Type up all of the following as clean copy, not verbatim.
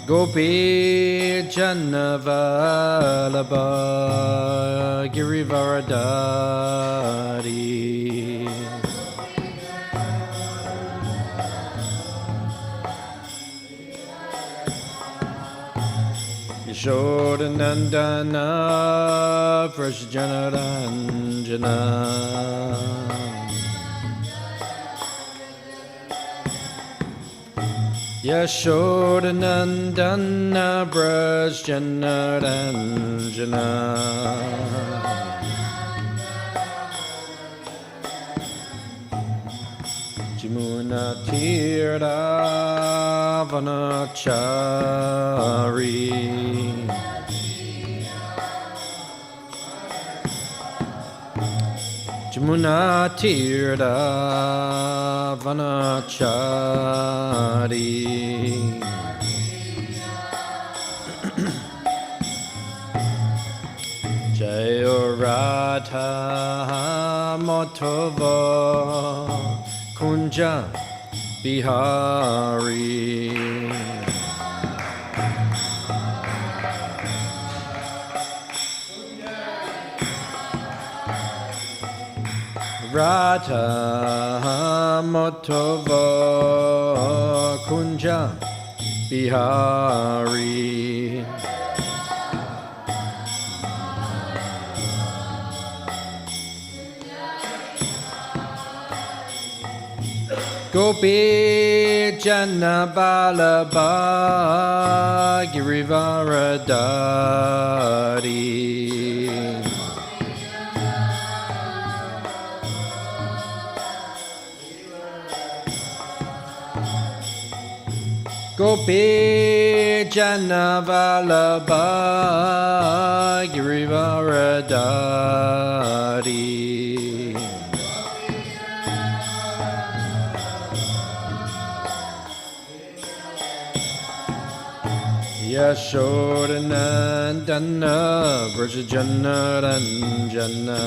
Gopi Janavalabha Girivaradari Yashodanandana Prajanaranjana Yashodanandana Prajanaranjana Jamuna Tirthavanachari Jamuna Tirthavanachari Jayo Radha Madhava Kunja Bihari Radha Madhava Kunja Bihari Gopi Janavalabha Girivaradari Gopi Janavalabha Girivaradari Yashodanandana Vrajanaranjana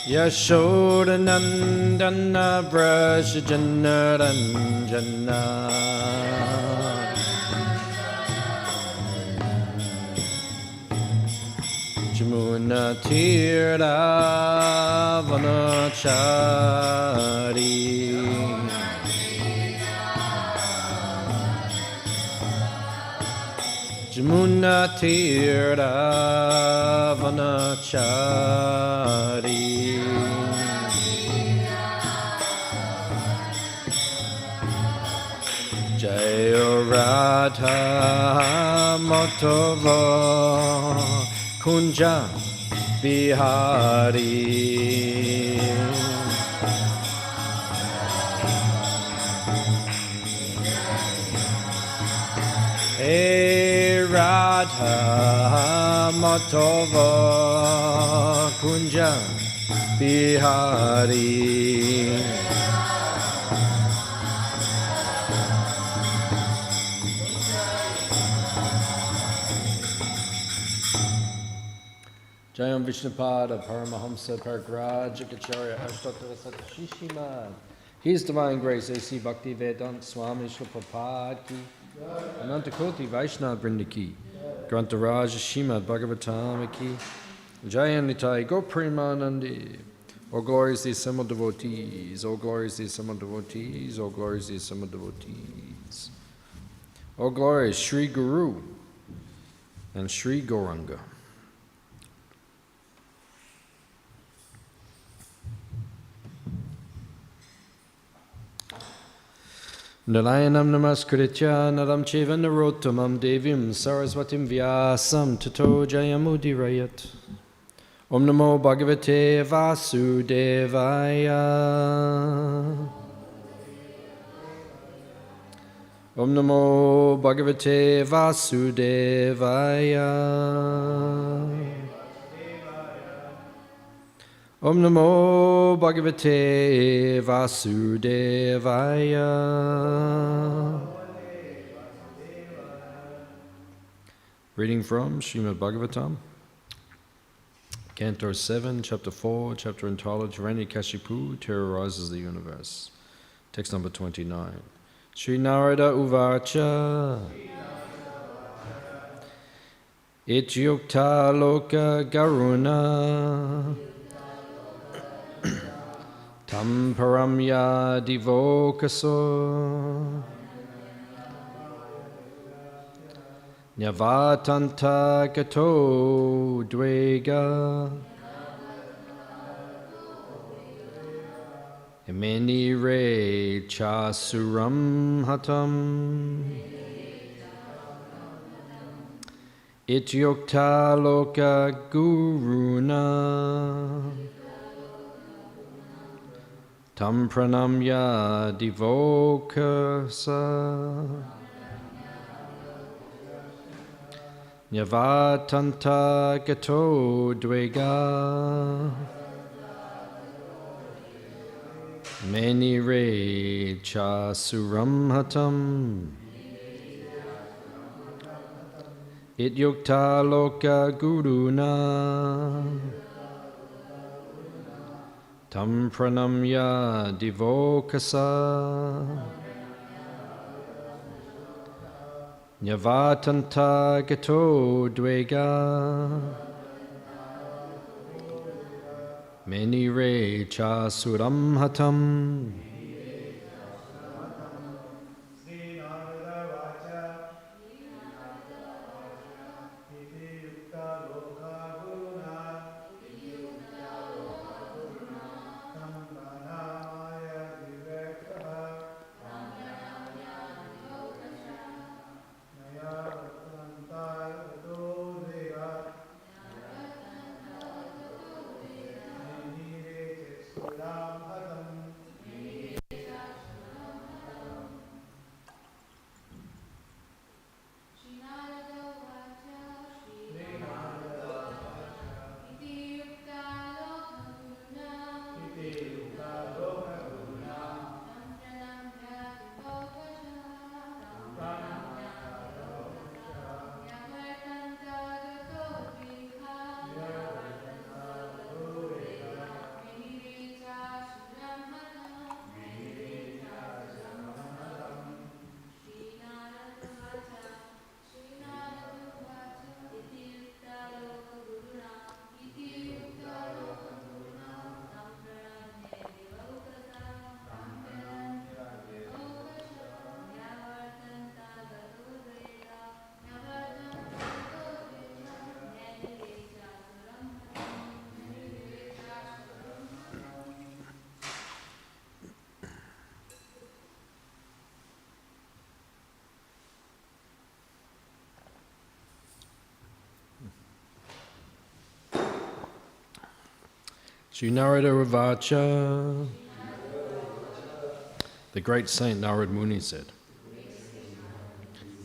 Yashodanandana Vrajanaranjana Jamuna Tirthavanachari Jamuna Tirthavanachari Jayo Radha Madhava Kunja Bihari Hey Radha Madhava Kunja Bihari Jayam Vishnupada Paramahamsa Paragraj Acharya Ashtotara Satshishimad. His Divine Grace A.C. Bhaktivedanta Swami Prabhupada ki Anantakoti Vaishnava Vrinda ki Grantaraj Śrīmad Bhāgavatam ki Jayanitai Go Premanandi. All glories the assembled devotees, all glories the assembled devotees, all glories the assembled devotees. All glories Sri Guru and Sri Gauranga. Narayanam namaskritya naram cheva narottamam devim saraswatim vyasam tato jayamudirayat. Om namo bhagavate vasudevaya. Om namo bhagavate vasudevaya. Om namo bhagavate vasudevaya. Reading from Śrīmad Bhāgavatam, Canto 7, Chapter 4, chapter entitled Hiranyakashipu terrorizes the universe. Text number 29. Sri Narada Uvacha Ityukta Loka Garuna Tam Paramya Divokaso Nyavatanta Gato Dvega Emeni Re Chasuram Hatam Ityukta Loka Guruna Tam Pranamya Divokasa Nyavatanta Gato Dvega Meni Re Chasuram Hatam Ityukta Loka Guruna Tam Pranamya Divokasa Nyavatanta Gato Dvega Meni Re Chasuram Hatam Sri Narada Ravacha. The great saint Narad Muni said,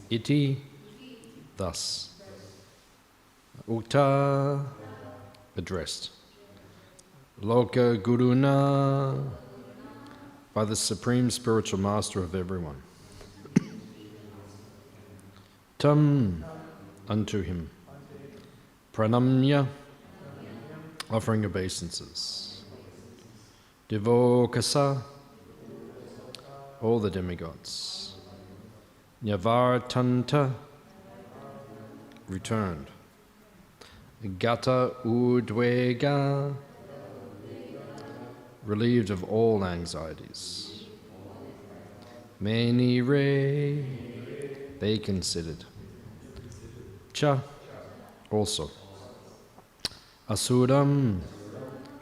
Iti, thus, Ukta, addressed, Loka Guruna, by the supreme spiritual master of everyone. Tam, unto him. Pranamya, offering obeisances. Divokasa, all the demigods. Nyavartanta, returned. Gata udvega, relieved of all anxieties. Meni re, they considered. Cha, also. Asuram,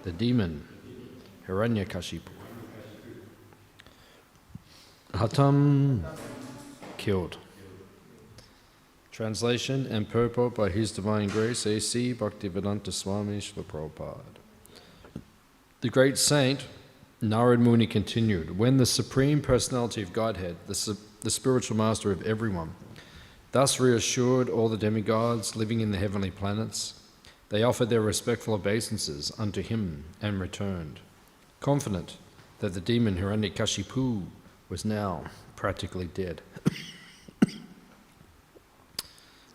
the demon, Hiranyakashipu. Hatam, killed. Translation and purport by His Divine Grace, A.C. Bhaktivedanta Swami Śrīmad Prabhupada. The great saint Narad Muni continued, when the Supreme Personality of Godhead, the spiritual master of everyone, thus reassured all the demigods living in the heavenly planets, they offered their respectful obeisances unto him and returned, confident that the demon Hiranyakashipu was now practically dead.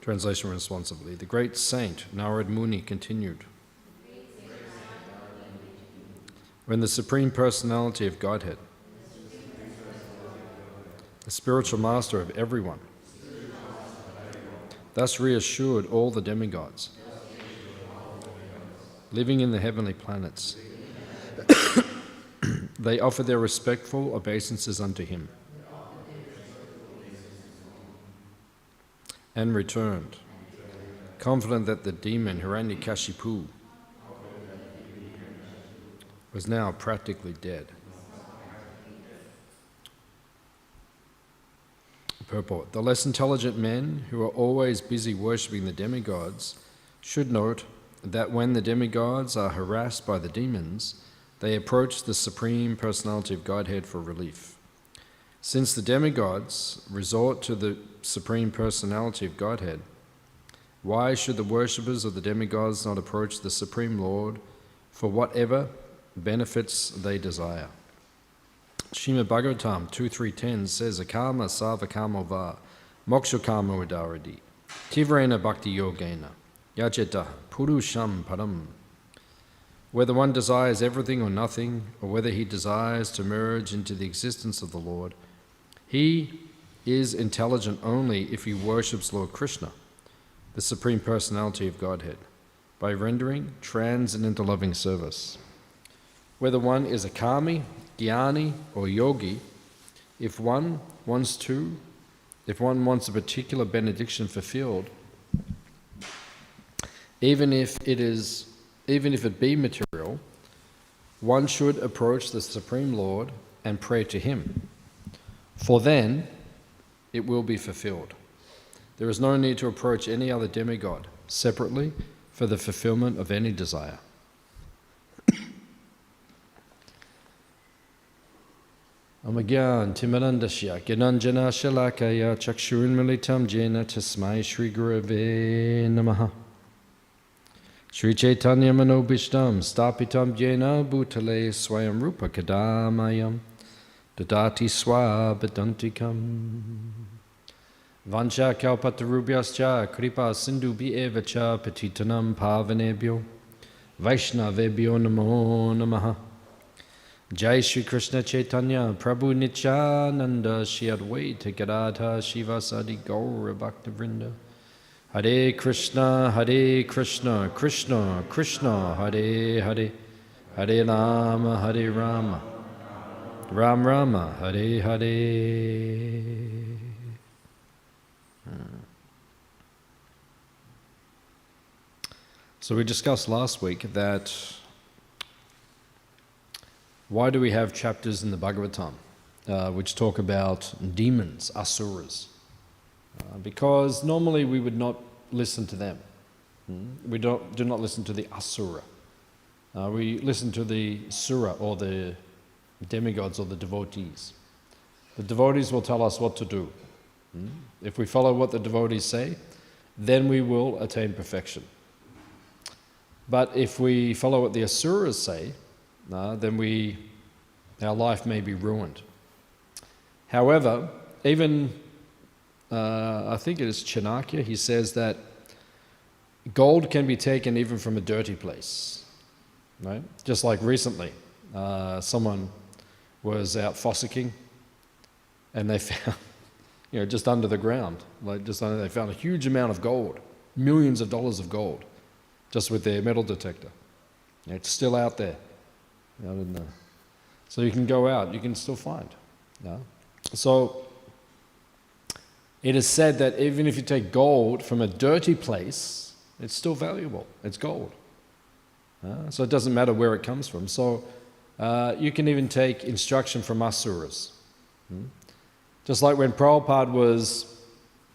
Translation responsively. The great saint Narad Muni continued, when the Supreme Personality of Godhead, the spiritual master of everyone, thus reassured all the demigods living in the heavenly planets, they offered their respectful obeisances unto him and returned, confident that the demon Hiranyakashipu was now practically dead. Purport. The less intelligent men who are always busy worshipping the demigods should note that when the demigods are harassed by the demons, they approach the Supreme Personality of Godhead for relief. Since the demigods resort to the Supreme Personality of Godhead, why should the worshippers of the demigods not approach the Supreme Lord for whatever benefits they desire? Śrīmad Bhāgavatam 2.3.10 says, Akama savakamo va mokshakamo udaradi tivrena bhakti yogena yajeta purusham param. Whether one desires everything or nothing, or whether he desires to merge into the existence of the Lord, he is intelligent only if he worships Lord Krishna, the Supreme Personality of Godhead, by rendering transcendental loving service. Whether one is a kami, jnani, or yogi, if one wants a particular benediction fulfilled, even if it be material, one should approach the Supreme Lord and pray to him, for then it will be fulfilled. There is no need to approach any other demigod separately for the fulfillment of any desire. Amagyan Timarandasya Gyananjana Shalakaya Chakshurinmilitam Jena Tasmai Shri Gurave Namaha Shri Chaitanya Manobishtam Stapitam Jena Bhutale Swayam Rupa Kadamayam Dadati Swabadantikam Vancha Kalpatarubhyascha Kripa Sindhu Evacha Patitanam Pavanebhyo Vaishnavebhyo Namo Namaha Jai Shri Krishna Chaitanya Prabhu Nityananda Shri Advaita Gadadha Shivasadi Gaura Bhaktivinoda Hare Krishna Krishna Krishna Hare Hare Hare Rama Ram Rama Hare Hare. So we discussed last week that why do we have chapters in the Bhagavatam which talk about demons, asuras? Because normally we would not listen to them. We do not listen to the asura. We listen to the sura, or the demigods, or the devotees. The devotees will tell us what to do. If we follow what the devotees say, then we will attain perfection. But if we follow what the asuras say, then our life may be ruined. However, even I think it is Chanakya, he says that gold can be taken even from a dirty place, right? Just like recently, someone was out fossicking, and they found, just under the ground, they found a huge amount of gold, millions of dollars of gold, just with their metal detector. It's still out there. So you can go out, you can still find. So it is said that even if you take gold from a dirty place, it's still valuable. It's gold. So it doesn't matter where it comes from. So you can even take instruction from asuras. Just like when Prabhupada was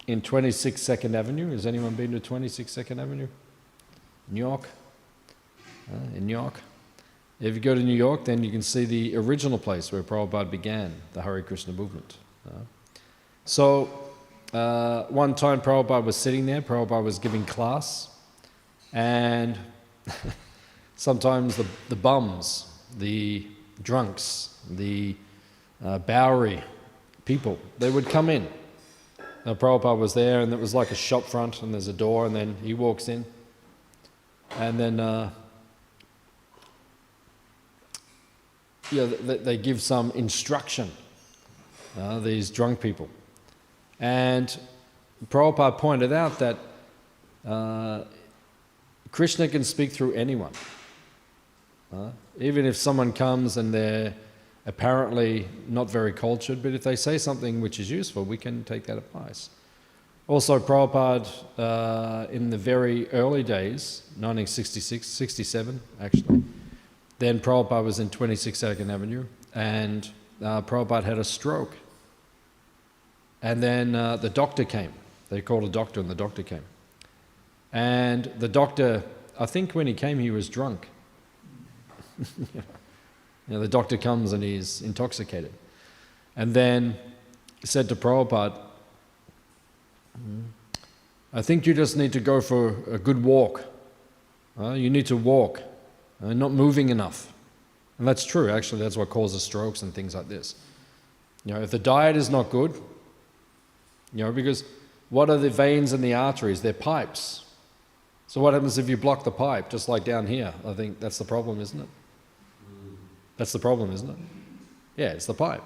in 26 Second Avenue. Has anyone been to 26 Second Avenue? New York? In New York? If you go to New York, then you can see the original place where Prabhupada began the Hare Krishna movement. So one time Prabhupada was sitting there, Prabhupada was giving class, and sometimes the bums, the drunks, the Bowery people, they would come in. Now Prabhupada was there, and it was like a shop front, and there's a door, and then he walks in, and then they give some instruction, these drunk people. And Prabhupada pointed out that Krishna can speak through anyone. Even if someone comes and they're apparently not very cultured, but if they say something which is useful, we can take that advice. Also, Prabhupada, in the very early days, 1966, 67 actually, then Prabhupada was in 26 2nd Avenue, and Prabhupada had a stroke. And then the doctor came. They called a doctor, and the doctor came. And the doctor, I think when he came, he was drunk. The doctor comes and he's intoxicated. And then he said to Prabhupada, I think you just need to go for a good walk. You need to walk, not moving enough. And that's true, actually. That's what causes strokes and things like this. If the diet is not good, because what are the veins and the arteries? They're pipes. So what happens if you block the pipe, just like down here? I think that's the problem, isn't it? That's the problem, isn't it? Yeah, it's the pipe.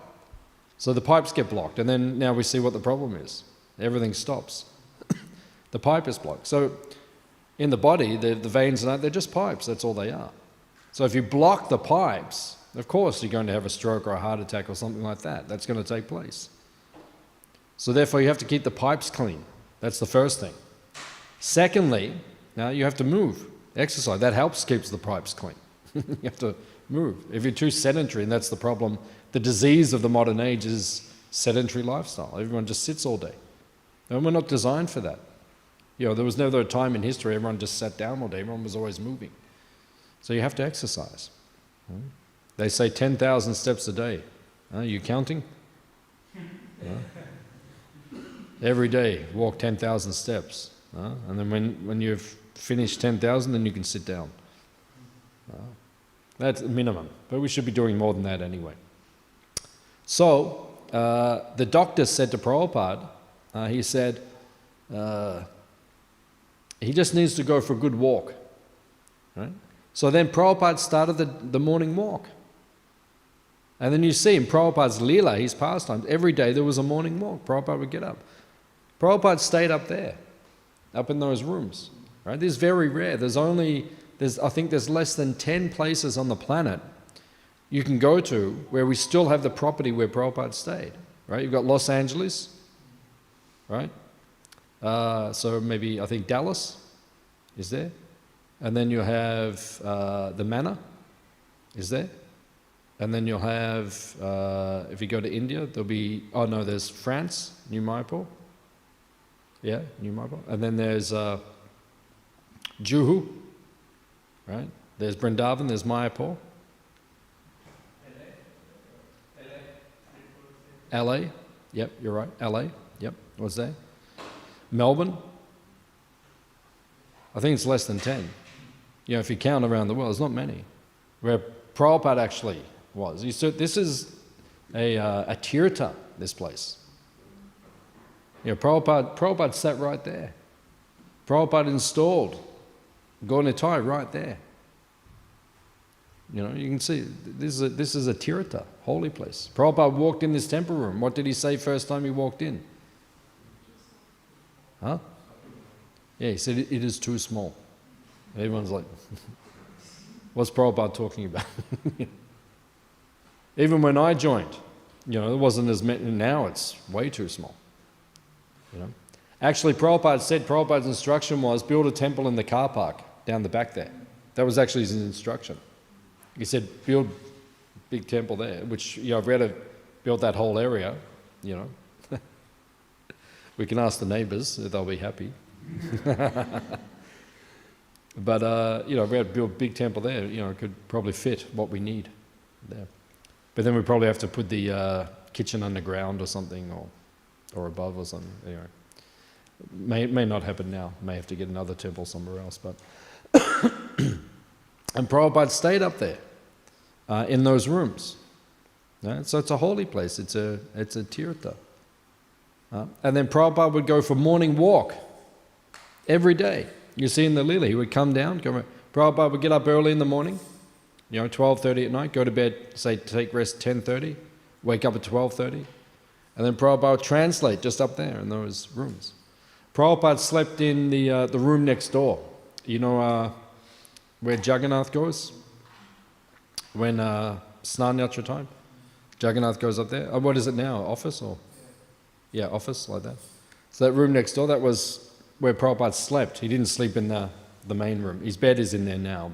So the pipes get blocked, and then now we see what the problem is. Everything stops. The pipe is blocked. So in the body, the veins, they're just pipes. That's all they are. So if you block the pipes, of course you're going to have a stroke or a heart attack or something like that. That's going to take place. So therefore you have to keep the pipes clean. That's the first thing. Secondly, now you have to move, exercise. That helps keeps the pipes clean. You have to move. If you're too sedentary, and that's the problem, the disease of the modern age is sedentary lifestyle. Everyone just sits all day. And we're not designed for that. There was never a time in history everyone just sat down all day. Everyone was always moving. So you have to exercise. They say 10,000 steps a day. Are you counting? Every day, walk 10,000 steps. And then when you've finished 10,000, then you can sit down. That's the minimum. But we should be doing more than that anyway. So, the doctor said to Prabhupada, he said, he just needs to go for a good walk. Right? So then Prabhupada started the morning walk. And then you see in Prabhupada's Leela, his pastimes, every day there was a morning walk. Prabhupada would get up. Prabhupada stayed up there, up in those rooms. Right? This is very rare. I think there's less than 10 places on the planet you can go to where we still have the property where Prabhupada stayed. Right? You've got Los Angeles, right? So maybe, I think Dallas is there. And then you have the Manor is there. And then you'll have, if you go to India, there'll be, there's France, New Mayapur. Yeah, New Mayapur. And then there's Juhu, right? There's Vrindavan, there's Mayapur. LA, yep, you're right, LA, yep, what's there? Melbourne, I think it's less than 10. If you count around the world, there's not many. Where Prabhupada actually was. This is a tirtha, this place. Prabhupada sat right there. Prabhupada installed Gaur-Nitai right there. You can see, this is a tirtha, holy place. Prabhupada walked in this temple room. What did he say first time he walked in? Huh? Yeah, he said, it is too small. Everyone's like, what's Prabhupada talking about? Even when I joined, it wasn't as many. Now it's way too small. Actually, Prabhupada's instruction was build a temple in the car park down the back there. That was actually his instruction. He said, build a big temple there, which, I've read to build that whole area, We can ask the neighbours if they'll be happy. But, we had to build a big temple there, it could probably fit what we need there. But then we probably have to put the kitchen underground or something, or above or something, May not happen now. May have to get another temple somewhere else, but... And Prabhupada stayed up there, in those rooms. So it's a holy place, it's a tirtha. And then Prabhupada would go for morning walk every day. You see in the Leela, he would come down, Prabhupada would get up early in the morning, 12:30 at night, go to bed, say take rest 10:30, wake up at 12:30, and then Prabhupada would translate just up there in those rooms. Prabhupada slept in the room next door. Where Jagannath goes? When Snan Yatra time? Jagannath goes up there. What is it now? Office or? Yeah, office, like that. So that room next door, that was where Prabhupada slept. He didn't sleep in the main room. His bed is in there now.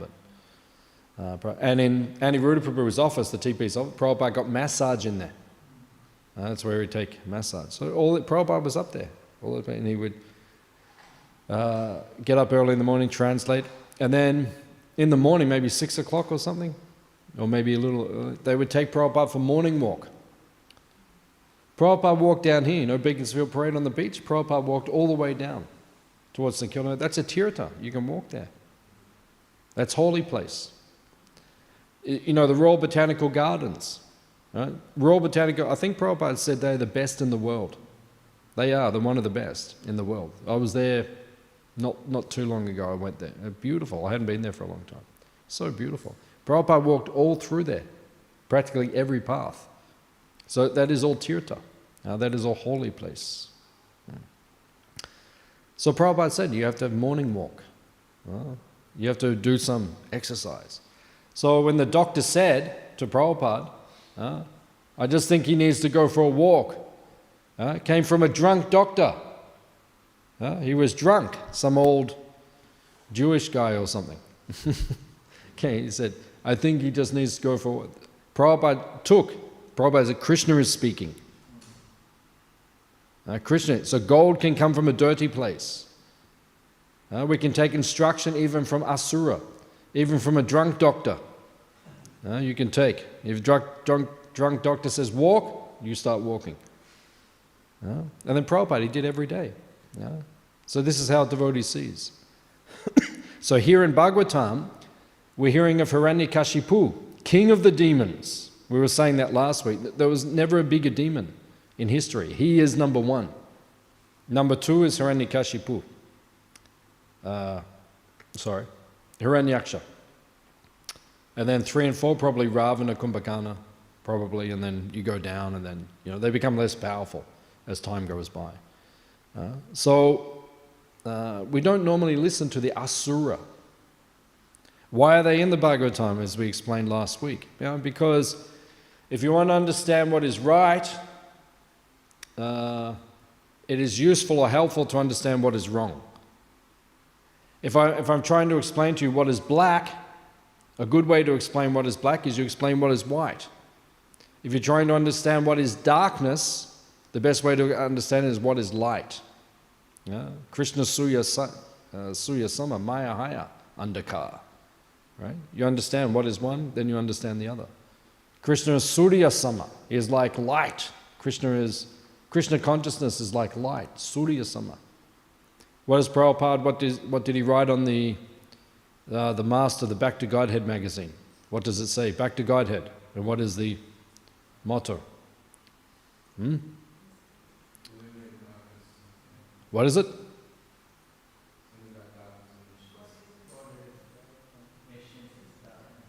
And in Aniruddha Prabhu's office, the TP's office, Prabhupada got massage in there. That's where he'd take massage. So Prabhupada was up there. And he would get up early in the morning, translate, and then in the morning, maybe 6 o'clock or something, or maybe a little, they would take Prabhupada for morning walk. Prabhupada walked down here, Beaconsfield Parade on the beach. Prabhupada walked all the way down towards St Kilda. That's a tirtha. You can walk there. That's holy place. The Royal Botanical Gardens. Right? Royal Botanical, I think Prabhupada said they're the best in the world. They are, they're one of the best in the world. I was there not too long ago. I went there. Beautiful. I hadn't been there for a long time. So beautiful. Prabhupada walked all through there, practically every path. So that is all tirtha. That is all holy place. So Prabhupada said you have to have morning walk. You have to do some exercise. So when the doctor said to Prabhupada, I just think he needs to go for a walk. Came from a drunk doctor. He was drunk, some old Jewish guy or something. Okay, he said, I think he just needs to go for what Prabhupada said, Krishna is speaking. Krishna, so gold can come from a dirty place. We can take instruction even from Asura, even from a drunk doctor. You can take. If a drunk doctor says walk, you start walking. And then Prabhupada, he did every day. So this is how a devotee sees. So here in Bhagavatam, we're hearing of Hiranyakashipu, king of the demons. We were saying that last week. There was never a bigger demon in history. He is number one. Number two is Hiranyakashipu. Hiranyaksha. And then 3 and 4, probably Ravana, Kumbhakana, probably, and then you go down, and then they become less powerful as time goes by. So we don't normally listen to the Asura. Why are they in the Bhagavatam, as we explained last week? Because if you want to understand what is right, it is useful or helpful to understand what is wrong. If I'm trying to explain to you what is black, a good way to explain what is black is you explain what is white. If you're trying to understand what is darkness, the best way to understand it is what is light. Krishna Suya Sama, Maya Haya, Andakar. Right? You understand what is one, then you understand the other. Krishna is Surya Sama, he is like light. Krishna consciousness is like light, Surya Sama. What is Prabhupada, what did he write on the master, the Back to Godhead magazine? What does it say? Back to Godhead. And what is the motto? What is it?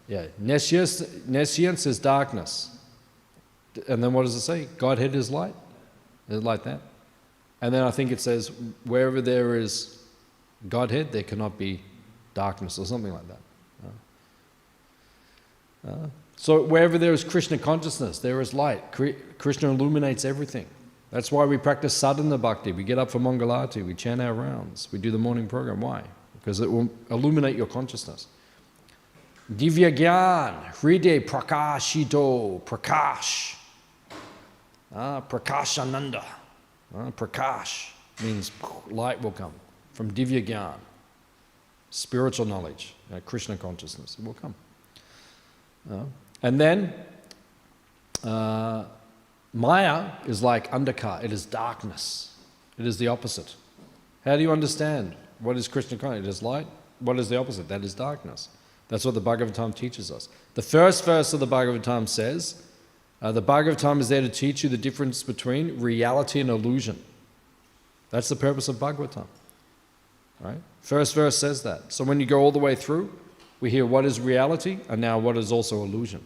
Yeah, nescience is darkness. And then what does it say? Godhead is light. Is it like that? And then I think it says, wherever there is Godhead, there cannot be darkness, or something like that. So wherever there is Krishna consciousness, there is light. Krishna illuminates everything. That's why we practice sadhana bhakti. We get up for Mangalati, we chant our rounds, we do the morning program. Why? Because it will illuminate your consciousness. Divya Gyan, Hride Prakashito, Prakash. Prakashananda. Prakash means light will come from Divya Gyan. Spiritual knowledge, Krishna consciousness, it will come. And then Maya is like Andhakar, it is darkness. It is the opposite. How do you understand what is Krishna consciousness? It is light. What is the opposite? That is darkness. That's what the Bhagavatam teaches us. The first verse of the Bhagavatam says, the Bhagavatam is there to teach you the difference between reality and illusion. That's the purpose of Bhagavatam. Right? First verse says that. So when you go all the way through, We hear what is reality, and now what is also illusion.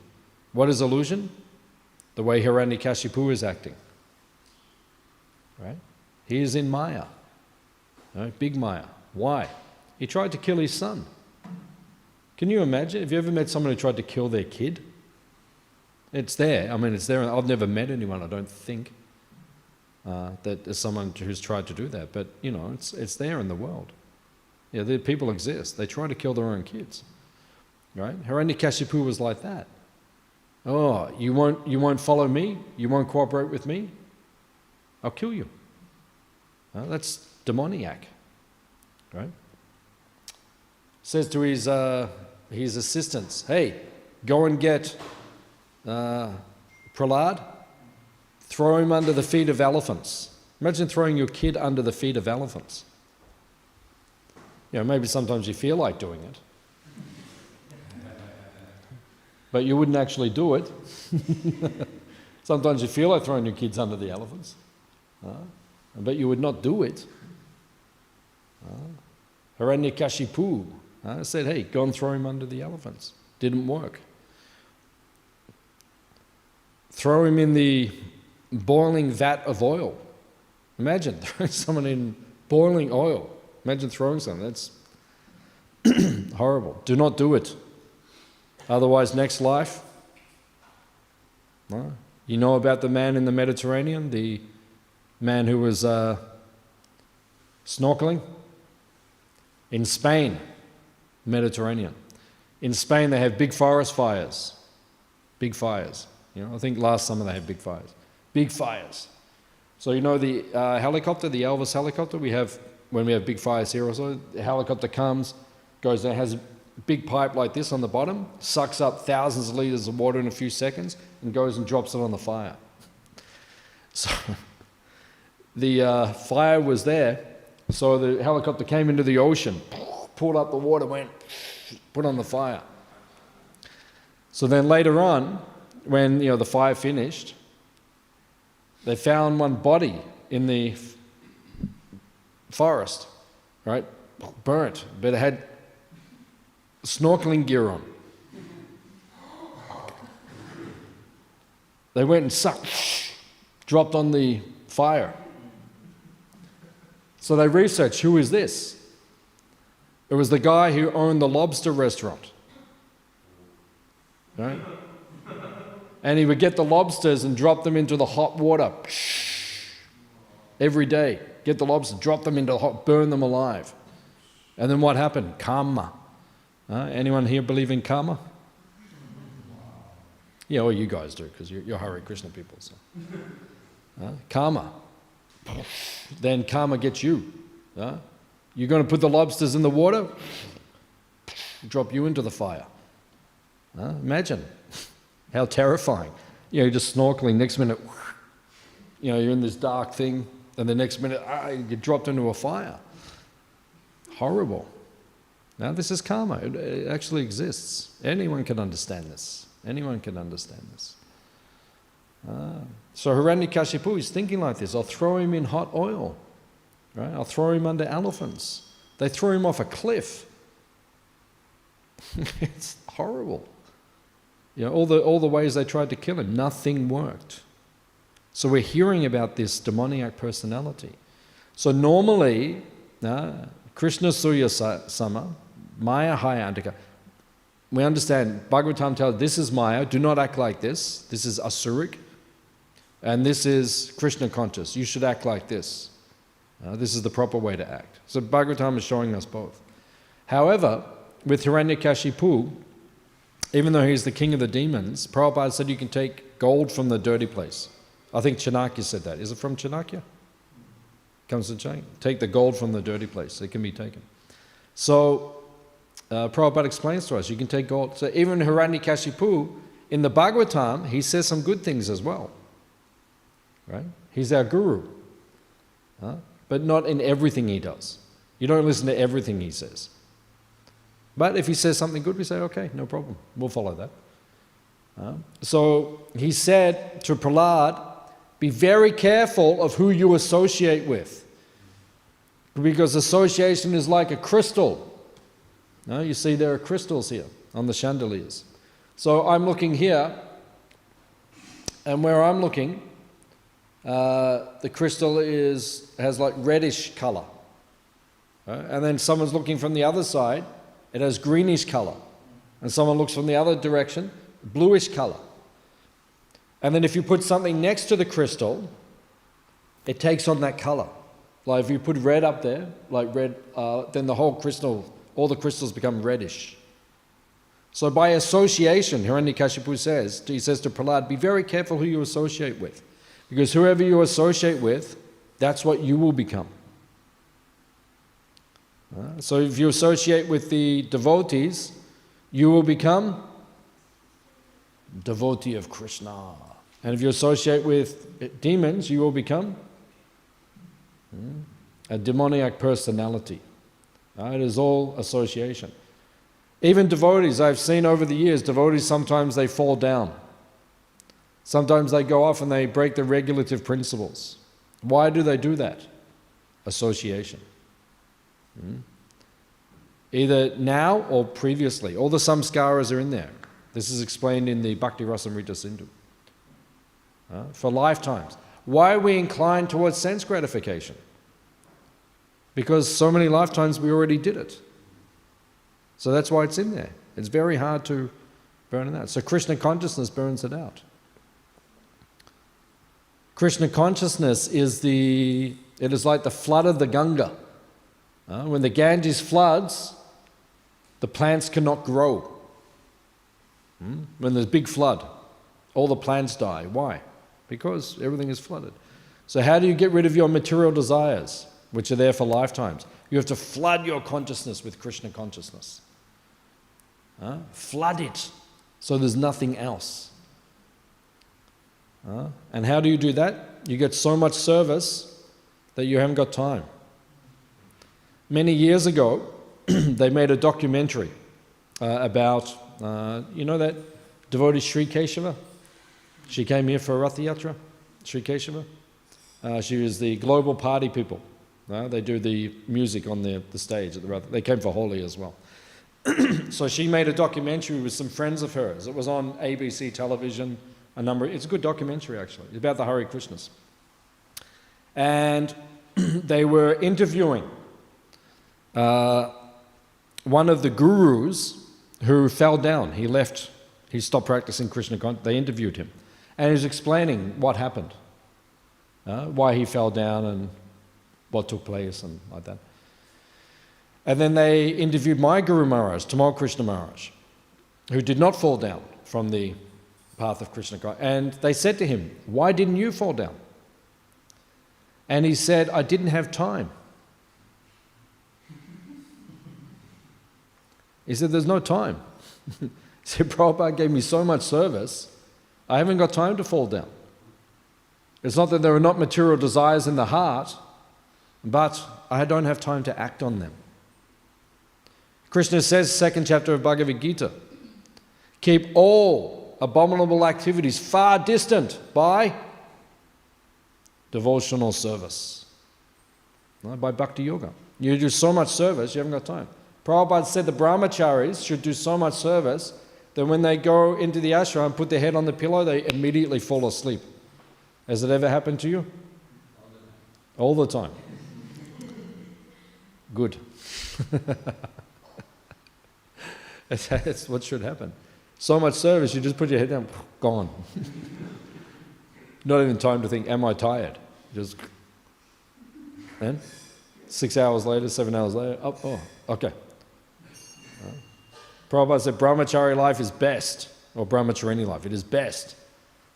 What is illusion? The way Hiranyakashipu is acting. Right? He is in Maya. Right? Big Maya. Why? He tried to kill his son. Can you imagine? Have you ever met someone who tried to kill their kid? It's there. I mean, it's there. I've never met anyone, I don't think, that is someone who's tried to do that. But, you know, it's there in the world. Yeah, the people exist. They try to kill their own kids. Right? Hiranyakashipu was like that. Oh, you won't follow me? You won't cooperate with me? I'll kill you. That's demoniac. Right? Says to his assistants, hey, go and get Prahlad, throw him under the feet of elephants. Imagine throwing your kid under the feet of elephants. You know, maybe sometimes you feel like doing it, but you wouldn't actually do it. Sometimes you feel like throwing your kids under the elephants, but you would not do it. Hiranyakashipu said, hey, go and throw him under the elephants. Didn't work. Throw him in the boiling vat of oil. Imagine throwing someone in boiling oil. Imagine throwing someone. That's horrible. Do not do it. Otherwise, next life. You know about the man in the Mediterranean, the man who was snorkeling? In Spain, Mediterranean. In Spain, they have big forest fires. Big fires. You know, I think last summer they had big fires. Big fires. So you know the helicopter, the Elvis helicopter we have when we have big fires here also, the helicopter comes, goes there, has a big pipe like this on the bottom, sucks up thousands of litres of water in a few seconds and goes and drops it on the fire. So the fire was there, so the helicopter came into the ocean, pulled up the water, went, put on the fire. So then later on, when the fire finished, they found one body in the forest, right? Burnt, but it had snorkeling gear on. They went and sucked, dropped on the fire. So they researched, who is this? It was the guy who owned the lobster restaurant. Right? And he would get the lobsters and drop them into the hot water every day. Get the lobsters, drop them into the hot, burn them alive. And then what happened? Karma. Anyone here believe in karma? Yeah, well, you guys do, because you're Hare Krishna people. So. Karma. Then karma gets you. You're going to put the lobsters in the water, drop you into the fire. Imagine how terrifying. You're just snorkeling, next minute, you're in this dark thing, and the next minute, you get dropped into a fire. Horrible. Now, this is karma. It actually exists. Anyone can understand this. Anyone can understand this. So Hiranyakashipu is thinking like this. I'll throw him in hot oil. Right? I'll throw him under elephants. They threw him off a cliff. It's horrible. All the ways they tried to kill him, nothing worked. So we're hearing about this demoniac personality. So normally, Krishna Surya Sama, Maya Haya Antika. We understand, Bhagavatam tells us, this is Maya, do not act like this. This is Asuric. And this is Krishna conscious. You should act like this. This is the proper way to act. So Bhagavatam is showing us both. However, with Hiranyakashipu, even though he's the king of the demons, Prabhupada said you can take gold from the dirty place. I think Chanakya said that. Is it from Chanakya? Comes to Chanakya. Take the gold from the dirty place. It can be taken. So Prabhupada explains to us, you can take gold. So even Hiranyakashipu, in the Bhagavatam, he says some good things as well. Right? He's our guru. But not in everything he does. You don't listen to everything he says. But if he says something good, we say, okay, no problem. We'll follow that. So he said to Prahlad, be very careful of who you associate with. Because association is like a crystal. No, you see there are crystals here on the chandeliers. So I'm looking here, and where I'm looking, the crystal has like reddish color. Right? And then someone's looking from the other side, it has greenish color. And someone looks from the other direction, bluish color. And then if you put something next to the crystal, it takes on that color. Like if you put red up there, like red, then the whole crystal, all the crystals become reddish. So by association, Hiranyakashipu says, he says to Prahlad, be very careful who you associate with. Because whoever you associate with, that's what you will become. So if you associate with the devotees, you will become devotee of Krishna. And if you associate with demons, you will become a demoniac personality. It is all association. Even devotees, I've seen over the years, devotees sometimes they fall down. Sometimes they go off and they break the regulative principles. Why do they do that? Association. Either now or previously. All the samskaras are in there. This is explained in the Bhakti Rasamrita Sindhu. For lifetimes. Why are we inclined towards sense gratification? Because so many lifetimes we already did it. So that's why it's in there. It's very hard to burn it out. So Krishna consciousness burns it out. Krishna consciousness is like the flood of the Ganga. When the Ganges floods, the plants cannot grow. When there's a big flood, all the plants die. Why? Because everything is flooded. So how do you get rid of your material desires, which are there for lifetimes? You have to flood your consciousness with Krishna consciousness. Flood it so there's nothing else. And how do you do that? You get so much service that you haven't got time. Many years ago, they made a documentary about, you know that devotee Sri Kesava? She came here for a Rath Yatra, Sri Kesava. She was the global party people. They do the music on the stage at the Rath. They came for Holi as well. So she made a documentary with some friends of hers. It was on ABC television. It's a good documentary actually. It's about the Hare Krishnas. And they were interviewing one of the gurus who fell down. He left, he stopped practicing Krishna consciousness. They interviewed him. And he was explaining what happened, why he fell down and what took place and like that. And then they interviewed my Guru Maharaj, Tamal Krishna Maharaj, who did not fall down from the path of Krishna consciousness. And they said to him, why didn't you fall down? And he said, I didn't have time. He said, there's no time. He said, Prabhupada gave me so much service, I haven't got time to fall down. It's not that there are not material desires in the heart, but I don't have time to act on them. Krishna says, 2nd chapter of Bhagavad Gita, keep all abominable activities far distant by devotional service, by bhakti yoga. You do so much service, you haven't got time. Prabhupada said the brahmacharis should do so much service that when they go into the ashram and put their head on the pillow, they immediately fall asleep. Has it ever happened to you? All the time. Good. That's what should happen. So much service, you just put your head down, gone. Not even time to think, am I tired? Just, and 6 hours later, 7 hours later, oh, okay. Prabhupada said brahmachari life is best, or brahmacharini life, it is best.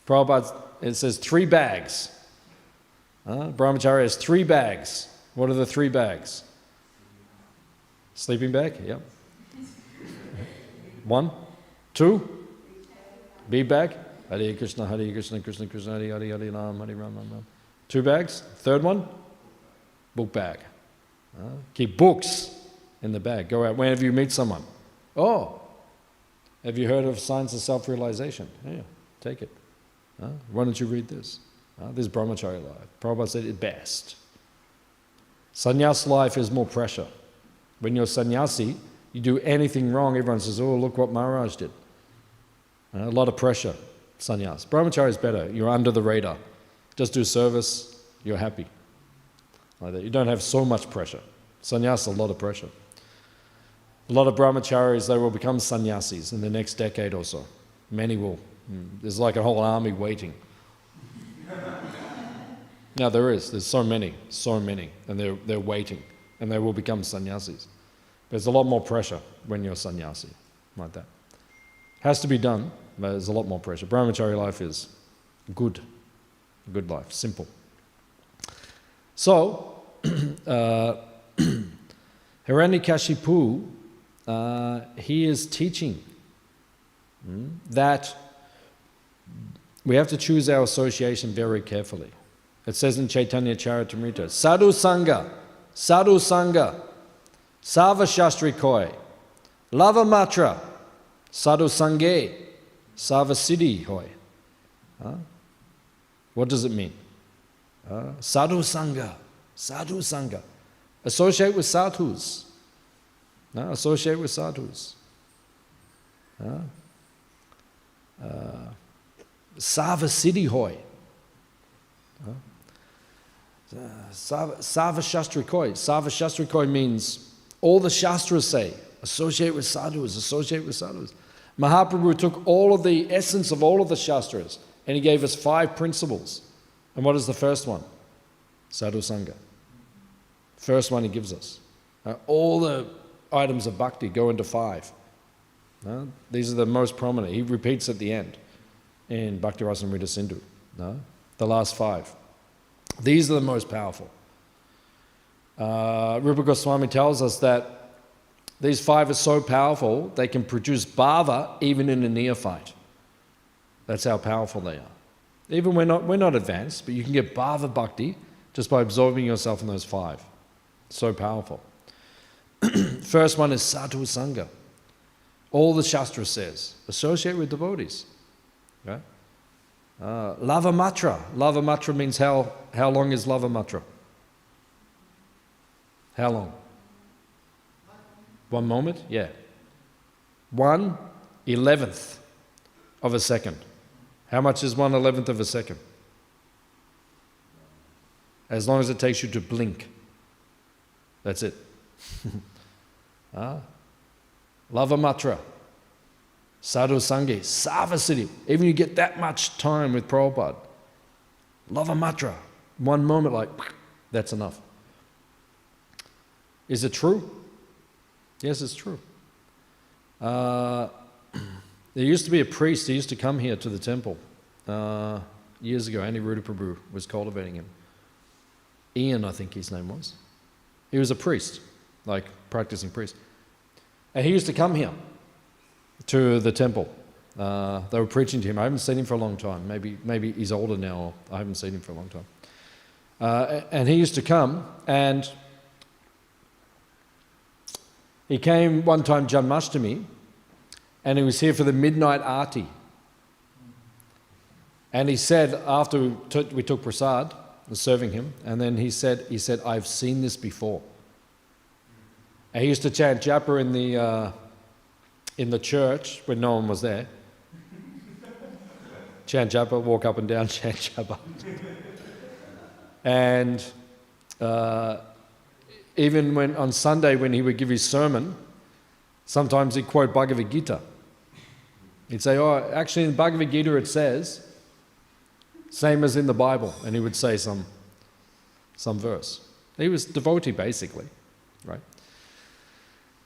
Prabhupada, it says 3 bags. Brahmachari has 3 bags. What are the 3 bags? Sleeping bag, yep. 1, 2, bead bag. Hare Krishna, Krishna Krishna, Hare Hare, Hare Ram, Hare Ram, Ram. 2 bags. 3rd one, book bag. Keep books in the bag. Go out whenever you meet someone. Oh, have you heard of Science of Self-Realization? Yeah, take it. Why don't you read this? This is brahmachari life. Prabhupada said it best. Sannyas life is more pressure. When you're sannyasi, You do anything wrong, everyone says, oh, look what Maharaj did. A lot of pressure, sannyas. Brahmacharya is better. You're under the radar. Just do service, you're happy. Like that. You don't have so much pressure. Sannyas, a lot of pressure. A lot of brahmacharis, they will become sannyasis in the next decade or so. Many will. There's like a whole army waiting. Now there's so many, and they're waiting, and they will become sannyasis. There's a lot more pressure when you're a sannyasi, like that. Has to be done, but there's a lot more pressure. Brahmachari life is good, a good life, simple. So, Hiranyakashipu, he is teaching that we have to choose our association very carefully. It says in Chaitanya Charitamrita, Sadhu Sangha, Sava Shastri Koi, Lava Matra, Sadhu Sanghe, Sava Siddhi Hoi. What does it mean? Sadhu Sangha. Associate with sadhus. Associate with sadhus. Sava Siddhi Hoi. Sava Shastri Koi. Sava Shastri Koi means all the Shastras say, associate with sadhus, associate with sadhus. Mahaprabhu took all of the essence of all of the Shastras and he gave us 5 principles. And what is the first one? Sadhu Sangha. First one he gives us. All the items of bhakti go into 5. These are the most prominent. He repeats at the end in Bhakti Rasamrita Sindhu. The last 5. These are the most powerful. Rupa Goswami tells us that these 5 are so powerful, they can produce bhava even in a neophyte. That's how powerful they are. Even we're not advanced, but you can get bhava bhakti just by absorbing yourself in those 5. So powerful. First one is sadhu sangha. All the Shastra says, associate with devotees. Okay? Lava matra. Lava matra means how long is lava matra? How long? 1 moment? Yeah. 1/11th of a second. How much is 1/11th of a second? As long as it takes you to blink. That's it. Lava matra. Sadhu Sanghe. Sava Siddhi. Even you get that much time with Prabhupada. Lava matra. 1 moment, like, that's enough. Is it true? Yes, it's true. There used to be a priest, he used to come here to the temple years ago. Aniruddha Prabhu was cultivating him. Ian, I think his name was. He was a priest, like practicing priest. And he used to come here to the temple. They were preaching to him. I haven't seen him for a long time. Maybe he's older now, or I haven't seen him for a long time. And he used to come, and he came one time Janmashtami, and he was here for the midnight aarti. And he said, after we took prasad, was serving him, and then he said, I've seen this before. And he used to chant japa in the church when no one was there. Chant japa, walk up and down, chant japa. And even when on Sunday when he would give his sermon, sometimes he'd quote Bhagavad Gita. He'd say, actually in Bhagavad Gita it says, same as in the Bible, and he would say some verse. He was devotee basically, right?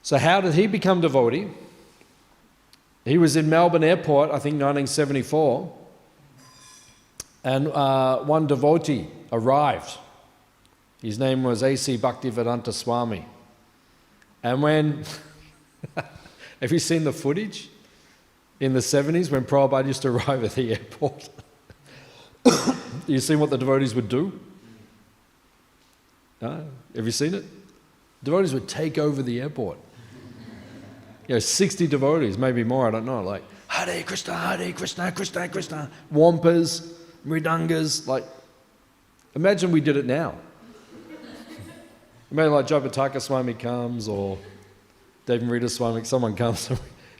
So how did he become devotee? He was in Melbourne Airport, I think 1974, and one devotee arrived. His name was A.C. Bhaktivedanta Swami. And when, have you seen the footage in the 70s when Prabhupada used to arrive at the airport? You seen what the devotees would do? Have you seen it? Devotees would take over the airport. 60 devotees, maybe more, I don't know, like, Hare Krishna, Krishna Krishna, Wampas, Mridangas, like, imagine we did it now. Imagine like Jayapataka Swami comes, or David Rita Swami, someone comes,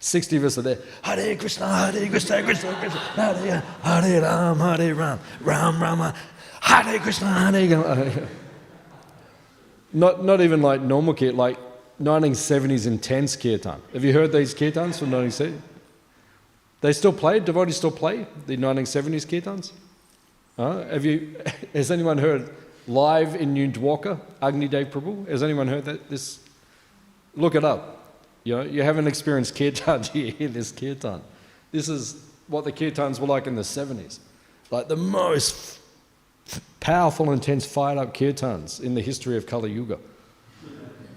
60 of us are there. Hare Krishna, Krishna Krishna, Hare Hare Ram, Ram Rama, Hare Krishna, Hare Krishna. Not even like normal kirtan, like 1970s intense kirtan. Have you heard these kirtans from 1970s? They still play, devotees still play the 1970s kirtans? Has anyone heard live in New Dwarka, Agni Dev Prabhu? Has anyone heard that? Look it up. You haven't experienced kirtan, you hear this kirtan. This is what the kirtans were like in the 70s. Like the most powerful, intense, fired-up kirtans in the history of Kali Yuga.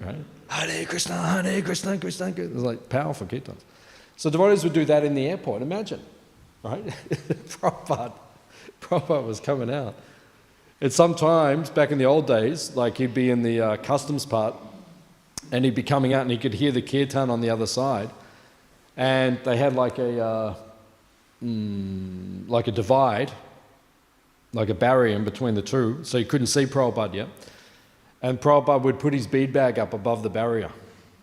Right? Hare Krishna, Krishna Krishna. It was like powerful kirtans. So devotees would do that in the airport, imagine. Right? Prabhupada was coming out. And sometimes, back in the old days, like he'd be in the customs part, and he'd be coming out and he could hear the kirtan on the other side. And they had like a divide, like a barrier in between the two, so you couldn't see Prabhupada yet. And Prabhupada would put his bead bag up above the barrier,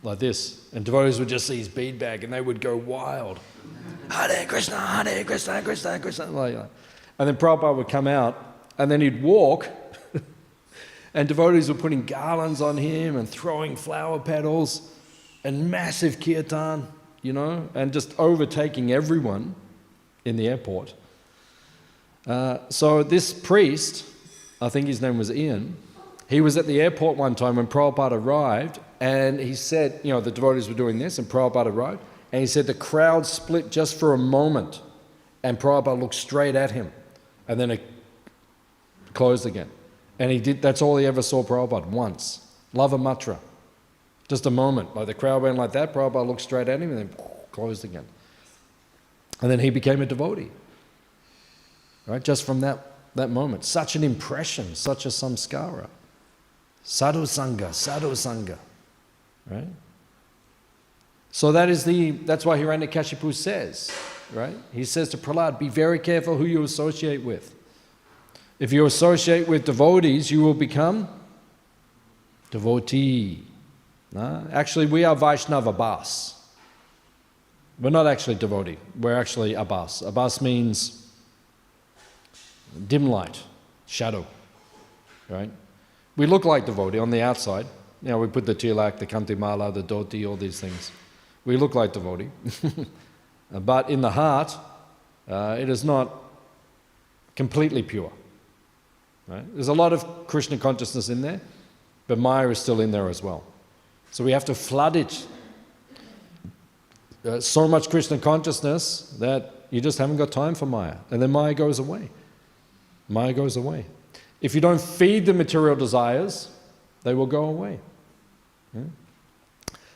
like this. And devotees would just see his bead bag and they would go wild. Hare Krishna, Krishna Krishna. Like that. And then Prabhupada would come out and then he'd walk and devotees were putting garlands on him and throwing flower petals and massive kirtan, and just overtaking everyone in the airport. So this priest, I think his name was Ian, he was at the airport one time when Prabhupada arrived, and he said, the devotees were doing this and Prabhupada arrived, and he said the crowd split just for a moment and Prabhupada looked straight at him and then it closed again. And that's all he ever saw Prabhupada, once. Lava Matra. Just a moment. Like the crowd went like that, Prabhupada looked straight at him and then closed again. And then he became a devotee. Right? Just from that moment. Such an impression, such a samskara. Sadhu Sangha. Right? So that's why Hiranyakashipu says, right? He says to Prahlad, be very careful who you associate with. If you associate with devotees, you will become devotee. Actually, we are Vaishnava Abhas. We're not actually devotee. We're actually Abhas. Abhas means dim light, shadow. Right? We look like devotee on the outside. We put the tilak, the kantimala, the dhoti, all these things. We look like devotee. But in the heart, it is not completely pure. Right? There's a lot of Krishna consciousness in there, but Maya is still in there as well. So we have to flood it. So much Krishna consciousness that you just haven't got time for Maya. And then Maya goes away. Maya goes away. If you don't feed the material desires, they will go away. Yeah?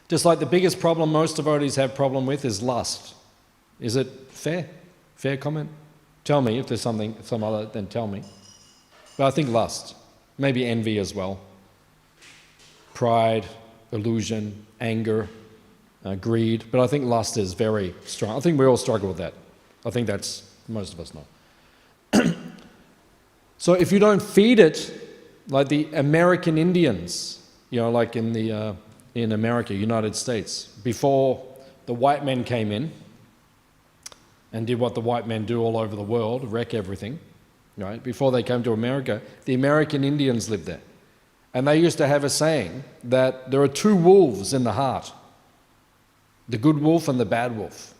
Just like the biggest problem most devotees have problem with is lust. Is it fair? Fair comment? Tell me if there's some other, then tell me. But I think lust, maybe envy as well, pride, illusion, anger, greed. But I think lust is very strong. I think we all struggle with that. I think that's, most of us know. So if you don't feed it, like the American Indians, like in America, United States, before the white men came in and did what the white men do all over the world, wreck everything. Right? Before they came to America, the American Indians lived there. And they used to have a saying that there are two wolves in the heart. The good wolf and the bad wolf.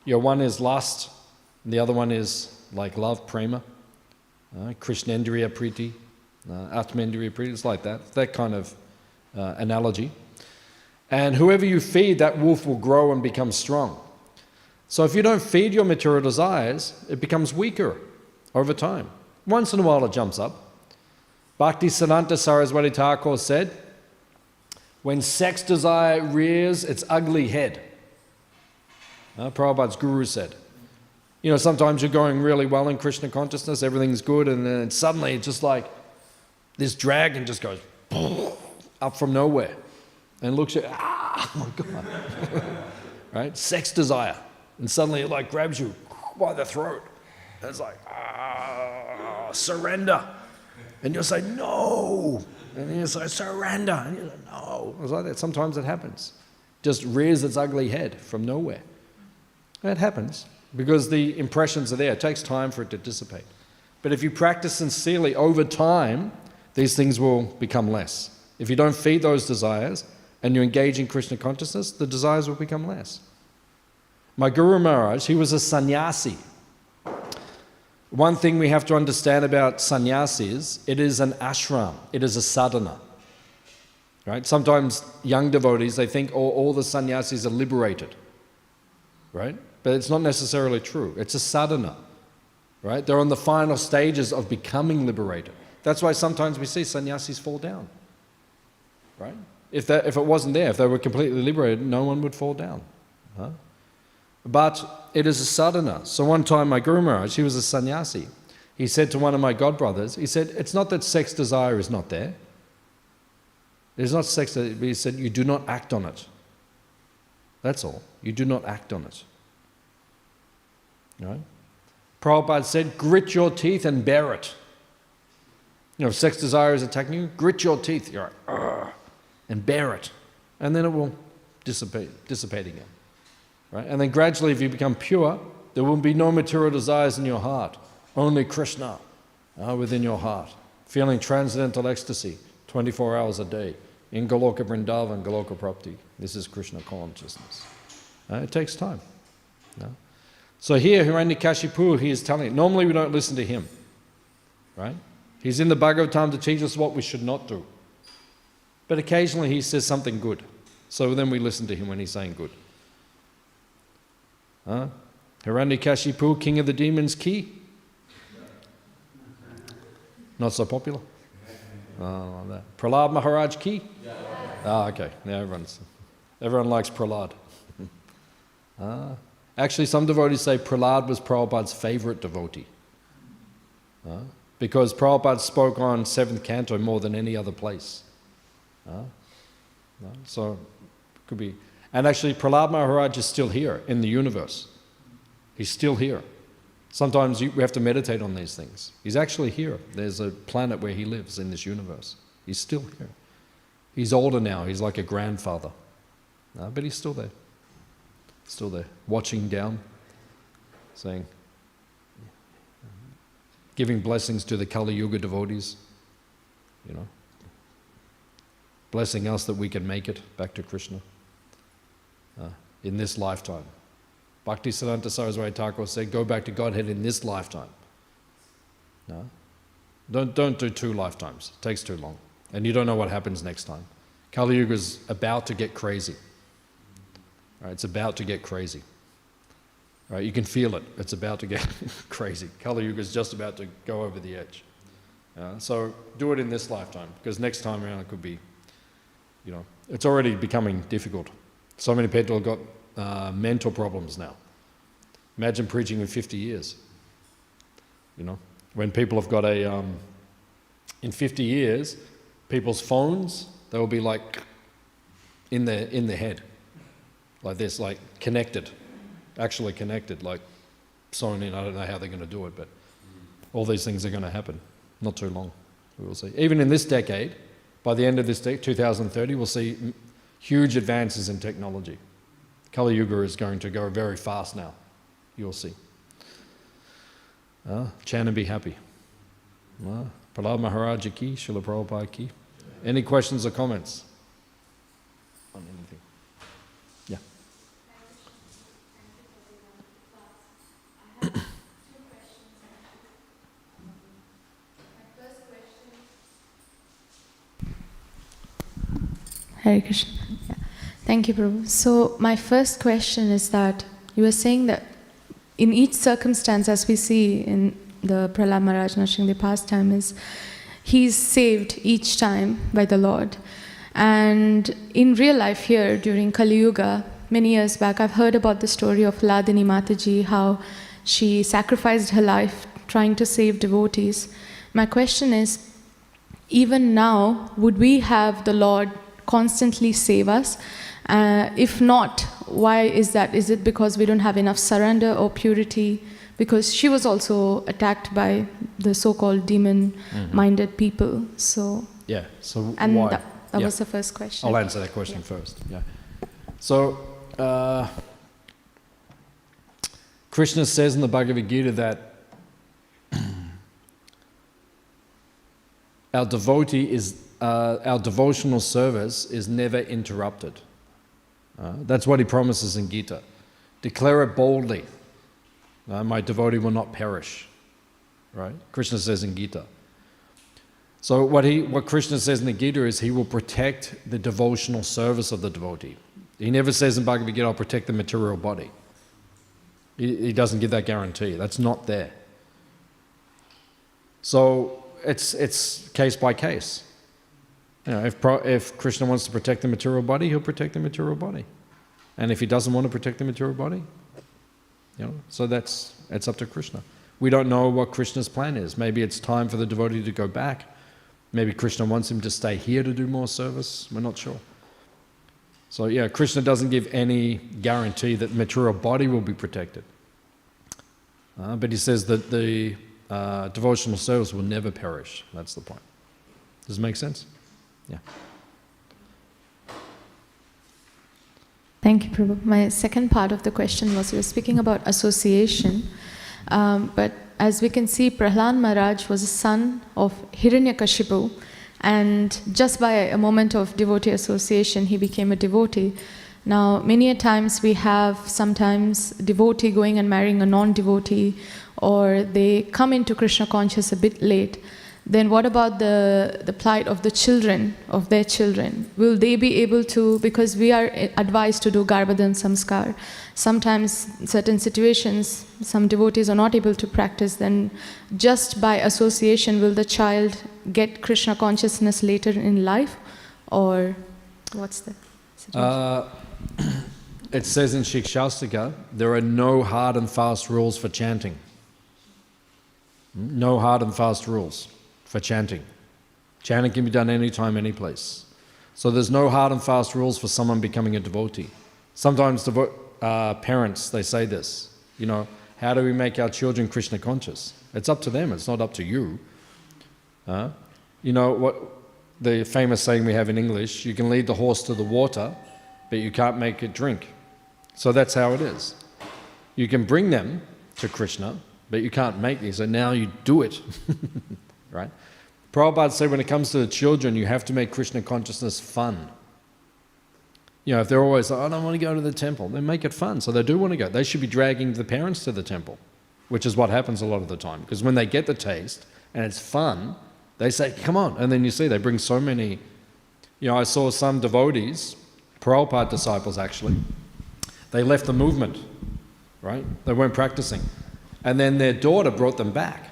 One is lust, and the other one is like love, prema, Krishnendriya priti, Atmendriya priti, it's like that. That kind of analogy. And whoever you feed, that wolf will grow and become strong. So if you don't feed your material desires, it becomes weaker over time. Once in a while it jumps up. Bhaktisiddhanta Saraswati Thakur said, when sex desire rears its ugly head, Prabhupada's guru said, sometimes you're going really well in Krishna consciousness, everything's good, and then suddenly it's just like this dragon just goes up from nowhere and looks at, oh my God. Right? Sex desire. And suddenly it like grabs you by the throat. And it's like, surrender. And you'll say, no. And then you'll say, surrender. And you'll say, no. It's like that. Sometimes it happens. just rears its ugly head from nowhere. That happens because the impressions are there. It takes time for it to dissipate. But if you practice sincerely over time, these things will become less. If you don't feed those desires and you engage in Krishna consciousness, the desires will become less. My Guru Maharaj, he was a sannyasi. One thing we have to understand about sannyasis, it is an ashram, it is a sadhana. Right? Sometimes young devotees, they think all the sannyasis are liberated. Right? But it's not necessarily true. It's a sadhana. Right? They're on the final stages of becoming liberated. That's why sometimes we see sannyasis fall down. Right? If it wasn't there, if they were completely liberated, no one would fall down. Huh? But it is a sadhana. So one time my Guru Maharaj, he was a sannyasi. He said to one of my godbrothers, he said, it's not that sex desire is not there. It's not sex, but he said, you do not act on it. That's all. You do not act on it. Right? Prabhupada said, grit your teeth and bear it. You know, if sex desire is attacking you, grit your teeth. You're like, "Argh," and bear it. And then it will dissipate again. Right? And then gradually, if you become pure, there will be no material desires in your heart. Only Krishna within your heart. Feeling transcendental ecstasy 24 hours a day. In Goloka Vrindavan, Goloka Prapti. This is Krishna consciousness. It takes time. So here, Hiranyakashipu, he is telling, normally we don't listen to him. Right? He's in the Bhagavatam to teach us what we should not do. But occasionally he says something good. So then we listen to him when he's saying good. Hiranyakashipu, king of the demons, ki? Not so popular? Prahlad Maharaj, ki? Okay. Now everyone likes Prahlad. Actually, some devotees say Prahlad was Prabhupada's favorite devotee. Because Prabhupada spoke on 7th canto more than any other place. So, it could be. And actually, Prahlad Maharaj is still here in the universe. He's still here. Sometimes we have to meditate on these things. He's actually here. There's a planet where he lives in this universe. He's still here. He's older now. He's like a grandfather. But he's still there. Still there. Watching down. Saying, giving blessings to the Kali Yuga devotees. You know. Blessing us that we can make it back to Krishna. In this lifetime. Bhaktisiddhanta Saraswati Thakur said, go back to Godhead in this lifetime. No? Don't do 2 lifetimes. It takes too long. And you don't know what happens next time. Kali Yuga is about to get crazy. Right? It's about to get crazy. Right? You can feel it. It's about to get crazy. Kali Yuga is just about to go over the edge. So do it in this lifetime, because next time around it could be, you know, it's already becoming difficult. So many people have got mental problems now. Imagine preaching in 50 years. You know, when people have got in 50 years, people's phones, they will be like in their head, like this, like connected, actually connected, like sewn in. I don't know how they're going to do it, but all these things are going to happen. Not too long, we will see. Even in this decade, by the end of this decade, 2030, we'll see huge advances in technology. Kali Yuga is going to go very fast now. You'll see. Chant and be happy. Prahlad Maharaj ki, Srila Prabhupada ki. Any questions or comments on anything? Yeah. Hare Krishna. Yeah. Thank you, Prabhu. So my first question is that you were saying that in each circumstance, as we see in the Prahlad Maharaj Nrsimha pastime, is he's saved each time by the Lord. And in real life here, during Kali Yuga, many years back, I've heard about the story of Ladini Mataji, how she sacrificed her life trying to save devotees. My question is, even now, would we have the Lord constantly save us? If not, why is that? Is it because we don't have enough surrender or purity? Because she was also attacked by the so-called demon-minded people. So yeah. So and why? That was the first question. I'll answer that question first. Yeah. So, Krishna says in the Bhagavad Gita that our devotional service is never interrupted. That's what he promises in Gita. Declare it boldly. My devotee will not perish. Right? Krishna says in Gita. So what Krishna says in the Gita is he will protect the devotional service of the devotee. He never says in Bhagavad Gita, I'll protect the material body. He doesn't give that guarantee. That's not there. So it's case by case. You know, if Krishna wants to protect the material body, he'll protect the material body. And if he doesn't want to protect the material body, you know, so it's up to Krishna. We don't know what Krishna's plan is. Maybe it's time for the devotee to go back. Maybe Krishna wants him to stay here to do more service. We're not sure. So yeah, Krishna doesn't give any guarantee that material body will be protected. But he says that the devotional service will never perish. That's the point. Does it make sense? Yeah. Thank you, Prabhu. My second part of the question was, you were speaking about association. But as we can see, Prahlad Maharaj was a son of Hiranyakashipu, and just by a moment of devotee association, he became a devotee. Now, many a times we have sometimes devotee going and marrying a non-devotee, or they come into Krishna conscious a bit late. Then what about the plight of the children, of their children? Will they be able to, because we are advised to do Garbhadan Samskar. Sometimes in certain situations, some devotees are not able to practice, then just by association, will the child get Krishna consciousness later in life? Or what's the situation? It says in Shikshastika, there are no hard and fast rules for chanting. No hard and fast rules for chanting. Chanting can be done anytime, any place. So there's no hard and fast rules for someone becoming a devotee. Sometimes parents, they say this, you know, how do we make our children Krishna conscious? It's up to them, it's not up to you. You know what the famous saying we have in English, you can lead the horse to the water, but you can't make it drink. So that's how it is. You can bring them to Krishna, but you can't make these, so now you do it. Right? Prabhupada said when it comes to the children, you have to make Krishna consciousness fun. You know, if they're always like, I don't want to go to the temple, then make it fun. So they do want to go. They should be dragging the parents to the temple, which is what happens a lot of the time. Because when they get the taste and it's fun, they say, come on. And then you see they bring so many. You know, I saw some devotees, Prabhupada disciples actually, they left the movement, right? They weren't practicing. And then their daughter brought them back.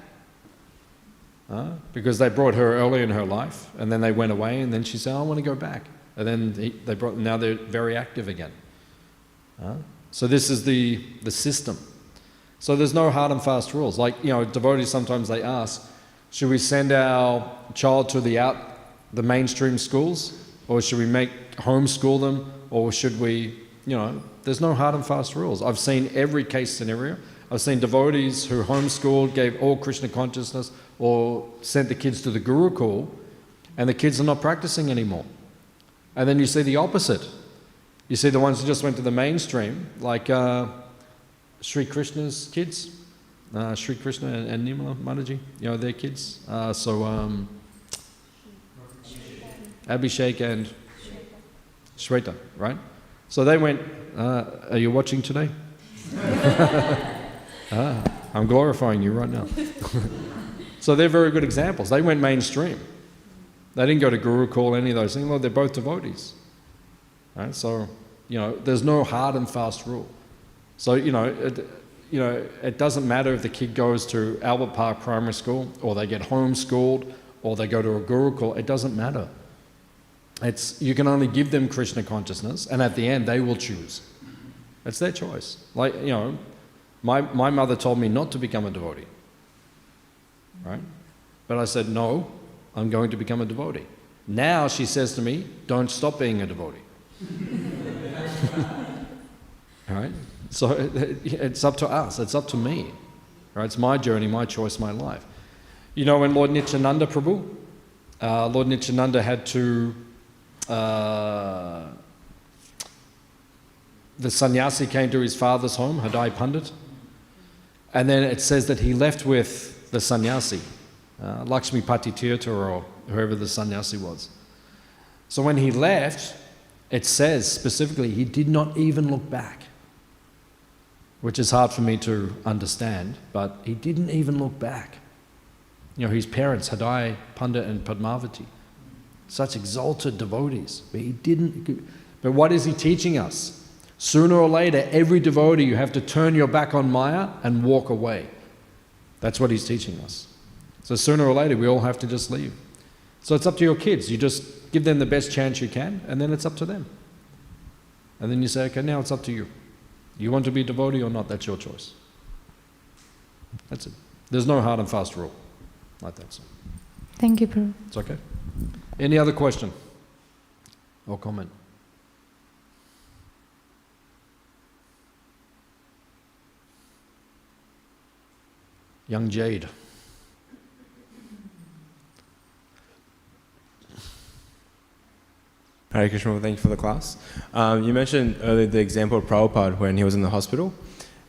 Because they brought her early in her life, and then they went away, and then she said, I want to go back. And then now they're very active again. So this is the system. So there's no hard and fast rules. Like, you know, devotees sometimes they ask, should we send our child to the mainstream schools, or should we homeschool them, or should we, you know, there's no hard and fast rules. I've seen every case scenario. I've seen devotees who homeschooled, gave all Krishna consciousness, or sent the kids to the Gurukul, and the kids are not practicing anymore. And then you see the opposite. You see the ones who just went to the mainstream, like Sri Krishna's kids, Sri Krishna and Nirmala Mataji, you know, their kids. Abhishek and Shweta, right? So they went, are you watching today? I'm glorifying you right now. So they're very good examples. They went mainstream. They didn't go to Gurukul, any of those things. Well, they're both devotees. Right? So, you know, there's no hard and fast rule. So, it doesn't matter if the kid goes to Albert Park Primary School, or they get homeschooled, or they go to a Gurukul. It doesn't matter. You can only give them Krishna consciousness, and at the end, they will choose. It's their choice. Like, you know, my mother told me not to become a devotee. Right? But I said, no, I'm going to become a devotee. Now she says to me, don't stop being a devotee. All right? So it's up to us, it's up to me. Right? It's my journey, my choice, my life. You know, when Lord Nityananda Prabhu, Lord Nityananda had to the sannyasi came to his father's home, Hadai Pandit, and then it says that he left with the sannyasi, Lakshmipati Tirtha or whoever the sannyasi was. So when he left, it says specifically he did not even look back, which is hard for me to understand, but he didn't even look back. You know, his parents, Hadai Pandit and Padmavati, such exalted devotees, but he didn't. But what is he teaching us? Sooner or later, every devotee, you have to turn your back on Maya and walk away. That's what he's teaching us. So sooner or later, we all have to just leave. So it's up to your kids. You just give them the best chance you can, and then it's up to them. And then you say, okay, now it's up to you. You want to be a devotee or not, that's your choice. That's it. There's no hard and fast rule like that. So. Thank you, Prabhu. It's okay. Any other question or comment? Young Jade. Hare Krishna, well, thank you for the class. You mentioned earlier the example of Prabhupada when he was in the hospital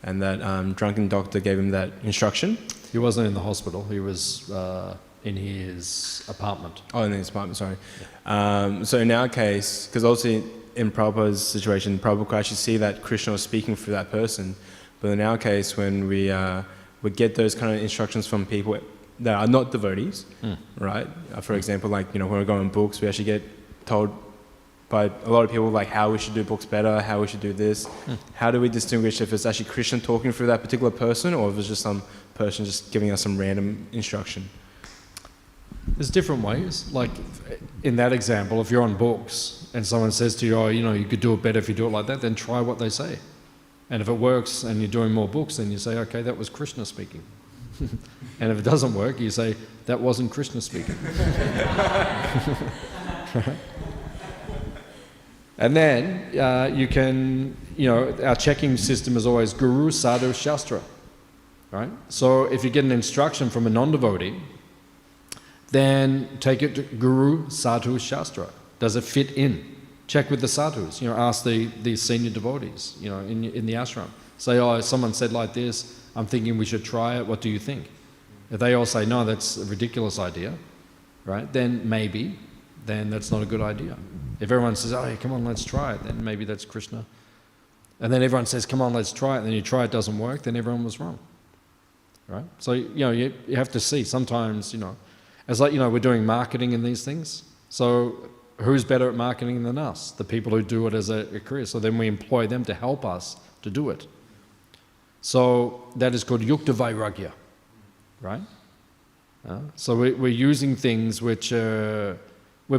and that drunken doctor gave him that instruction. He wasn't in the hospital, he was in his apartment. Oh, in his apartment, sorry. Yeah. So in our case, because also in Prabhupada's situation, Prabhupada could actually see that Krishna was speaking through that person. But in our case, when we get those kind of instructions from people that are not devotees, right? For example, like, when we're going books, we actually get told by a lot of people like how we should do books better, how we should do this. How do we distinguish if it's actually Krishna talking through that particular person or if it's just some person just giving us some random instruction? There's different ways. Like in that example, if you're on books and someone says to you, oh, you could do it better if you do it like that, then try what they say. And if it works and you're doing more books, then you say, okay, that was Krishna speaking. And if it doesn't work, you say, that wasn't Krishna speaking. And then you can, our checking system is always Guru, Sadhu, Shastra, right? So if you get an instruction from a non-devotee, then take it to Guru, Sadhu, Shastra. Does it fit in? Check with the sadhus, ask the senior devotees, in the ashram. Say, oh, someone said like this, I'm thinking we should try it, what do you think? If they all say, no, that's a ridiculous idea, right? Then that's not a good idea. If everyone says, oh, come on, let's try it, then maybe that's Krishna. And then everyone says, come on, let's try it, and then you try it, doesn't work, then everyone was wrong, right? So, you have to see sometimes, it's like, we're doing marketing in these things. So who's better at marketing than us? The people who do it as a career. So then we employ them to help us to do it. So that is called yukta vairagya, right? So we're using things which we're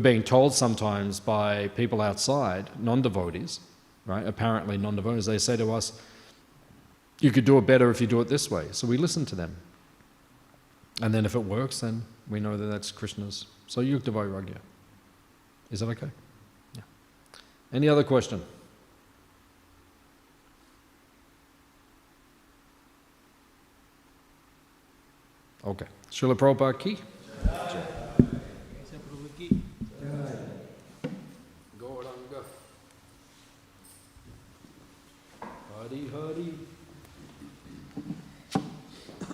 being told sometimes by people outside, non-devotees, right? Apparently non-devotees. They say to us, you could do it better if you do it this way. So we listen to them. And then if it works, then we know that that's Krishna's. So yukta vairagya. Is that okay? Yeah. Any other question? Okay. Srila Prabhupada ki? Gauranga. Hari Hari.